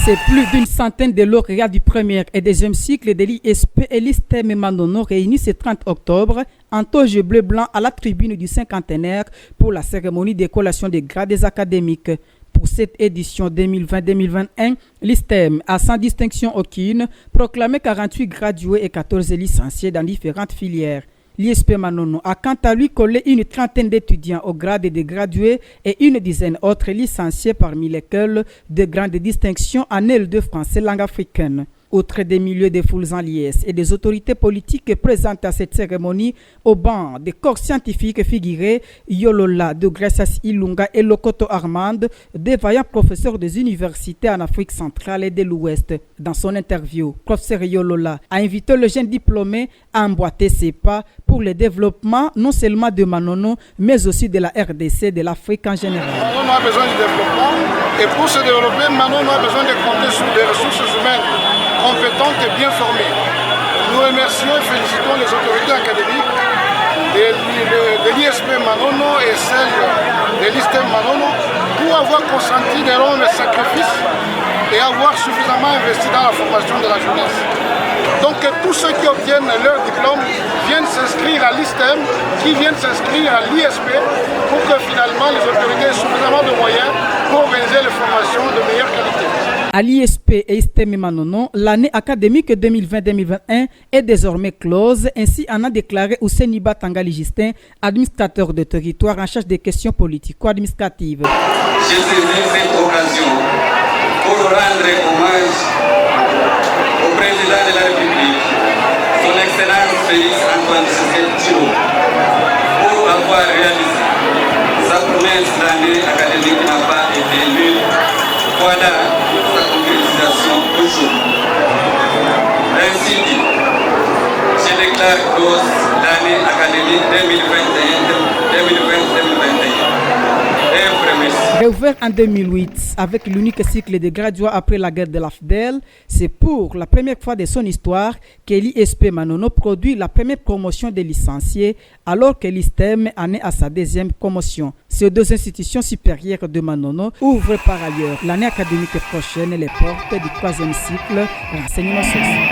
C'est plus d'une centaine de lauréats du premier et deuxième cycle de l'ISP et l'ISTEM Manono réunis ce 30 octobre en toge bleu-blanc à la tribune du cinquantenaire pour la cérémonie de collation des grades académiques. Pour cette édition 2020-2021, l'ISTEM a sans distinction aucune proclamé 48 gradués et 14 licenciés dans différentes filières. L'ISP Manono a quant à lui collé une trentaine d'étudiants au grade de gradués et une dizaine autres licenciés parmi lesquels de grandes distinctions en L2 français langue africaine. Outre des milieux de foules en liesse et des autorités politiques présentes à cette cérémonie, au banc des corps scientifiques figuraient Yolola de Gracias Ilunga et Lokoto Armand, des vaillants professeurs des universités en Afrique centrale et de l'Ouest. Dans son interview, professeur Yolola a invité le jeune diplômé à emboîter ses pas pour le développement non seulement de Manono, mais aussi de la RDC, de l'Afrique en général. Manono a besoin de développement et pour se développer, Manono a besoin de compter sur des ressources humaines compétentes et bien formées. Nous remercions et félicitons les autorités académiques de l'ISP Manono et celles de l'ISTEM Manono pour avoir consenti d'énormes sacrifices et avoir suffisamment investi dans la formation de la jeunesse. Donc que tous ceux qui obtiennent leur diplôme viennent s'inscrire à l'ISTEM, qui viennent s'inscrire à l'ISP pour que finalement les autorités aient suffisamment de moyens pour organiser les formations de meilleure qualité. À l'ISP et ISTEM Manono, l'année académique 2020-2021 est désormais close. Ainsi en a déclaré Ousseniba Tangali Justin, administrateur de territoire en charge des questions politico-administratives. J'ai saisi cette occasion pour rendre hommage au président de la République, son Excellence Félix Antoine Tshisekedi Tshilombo, pour avoir réalisé sa promesse d'année académique qui n'a pas été nulle. Voilà sa concrétisation aujourd'hui. Ainsi dit, je déclare close l'année académique 2020-2021. Réouvert en 2008 avec l'unique cycle de graduats après la guerre de l'AFDEL, c'est pour la première fois de son histoire que l'ISP Manono produit la première promotion des licenciés alors que l'ISTEM en est à sa deuxième promotion. Ces deux institutions supérieures de Manono ouvrent par ailleurs l'année académique prochaine les portes du troisième cycle renseignement social.